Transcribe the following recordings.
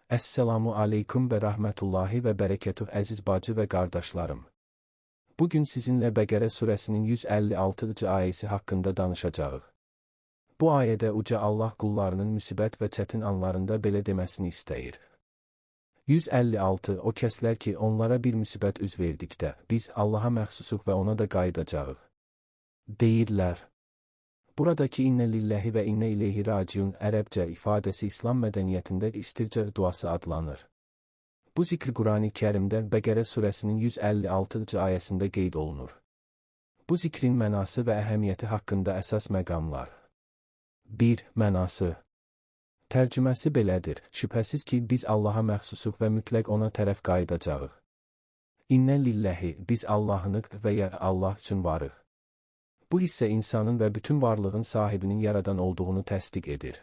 Əssalamu aleykum və rəhmətullahi və bərəkətuh əziz bacı və qardaşlarım. Bugün sizinlə Bəqərə surəsinin 156-cı ayəsi haqqında danışacağıq. Bu ayədə Uca Allah qullarının müsibət və çətin anlarında belə deməsini istəyir. 156 O kəslər ki, onlara bir müsibət üz verdikdə, biz Allaha məxsusuq və ona da qayıdacağıq. Deyirlər. Buradakı innə lilləhi və innə ileyhi raciun ərəbcə ifadəsi İslam mədəniyyətində istircə duası adlanır. Bu zikr Qurani Kərimdə Bəqərə surəsinin 156-cı ayəsində qeyd olunur. Bu zikrin mənası və əhəmiyyəti haqqında əsas məqamlar. 1. Mənası. Tərcüməsi belədir, şübhəsiz ki, biz Allaha məxsusuq və mütləq ona tərəf qayıdacağıq. İnnə lilləhi, biz Allahınıq və ya Allah üçün varıq. Bu hissə insanın və bütün varlığın sahibinin yaradan olduğunu təsdiq edir.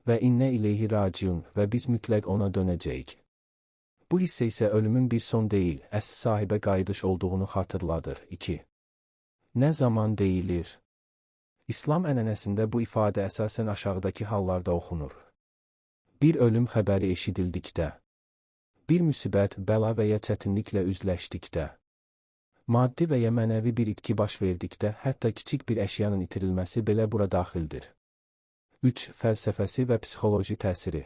Və innə ileyhi raciun və biz mütləq ona dönəcəyik. Bu hissə isə ölümün bir son deyil, əsl sahibə qayıdış olduğunu xatırladır. 2. Nə zaman deyilir? İslam ənənəsində bu ifadə əsasən aşağıdakı hallarda oxunur. Bir ölüm xəbəri eşidildikdə, bir müsibət, bəla və ya çətinliklə üzləşdikdə, maddi və ya mənəvi bir itki baş verdikdə, hətta kiçik bir əşyanın itirilməsi belə bura daxildir. 3. Fəlsəfəsi və psixoloji təsiri.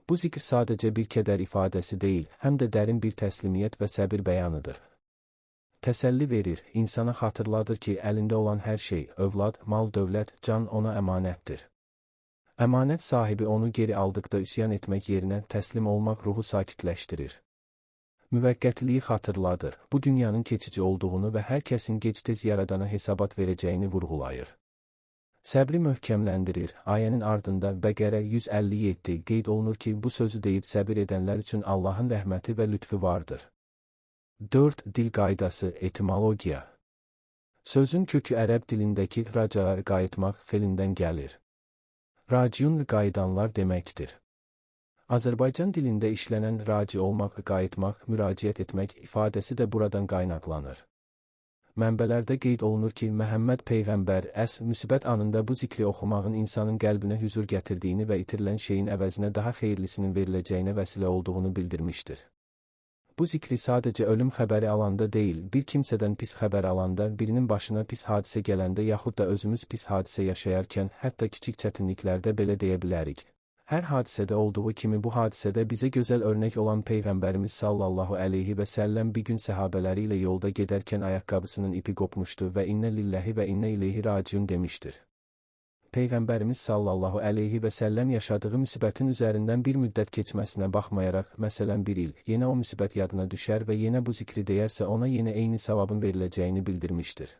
Bu zikr sadəcə bir kədər ifadəsi deyil, həm də dərin bir təslimiyyət və səbir bəyanıdır. Təsəlli verir, insana xatırladır ki, əlində olan hər şey, övlad, mal, dövlət, can ona əmanətdir. Əmanət sahibi onu geri aldıqda üsyan etmək yerinə təslim olmaq ruhu sakitləşdirir. Müvəqqətiliyi xatırladır, bu dünyanın keçici olduğunu və hər kəsin gec-tez yaradana hesabat verəcəyini vurğulayır. Səbri möhkəmləndirir, ayənin ardında Bəqərə 157 qeyd olunur ki, bu sözü deyib səbir edənlər üçün Allahın rəhməti və lütfü vardır. 4. Dil qaydası, etimologiya. Sözün kökü ərəb dilindəki racağa qayıtmaq felindən gəlir. Raciun qayıdanlar deməkdir. Azərbaycan dilində işlənən raci olmaq, qayıtmaq, müraciət etmək ifadəsi də buradan qaynaqlanır. Mənbələrdə qeyd olunur ki, Məhəmməd Peyğəmbər müsibət anında bu zikri oxumağın insanın qəlbinə hüzur gətirdiyini və itirilən şeyin əvəzinə daha xeyirlisinin veriləcəyinə vəsilə olduğunu bildirmişdir. Bu zikri sadəcə ölüm xəbəri alanda deyil, bir kimsədən pis xəbər alanda, birinin başına pis hadisə gələndə yaxud da özümüz pis hadisə yaşayarkən, hətta kiçik çətinliklərdə belə deyə bilərik. Hər hadisədə olduğu kimi bu hadisədə bizə gözəl örnək olan Peyğəmbərimiz sallallahu əleyhi və səlləm bir gün səhabələri ilə yolda gedərkən ayaqqabısının ipi qopmuşdu və innə lilləhi və innə ileyhi raciun demişdir. Peyğəmbərimiz sallallahu əleyhi və səlləm yaşadığı müsibətin üzərindən bir müddət keçməsinə baxmayaraq, məsələn bir il, yenə o müsibət yadına düşər və yenə bu zikri deyərsə ona yenə eyni savabın veriləcəyini bildirmişdir.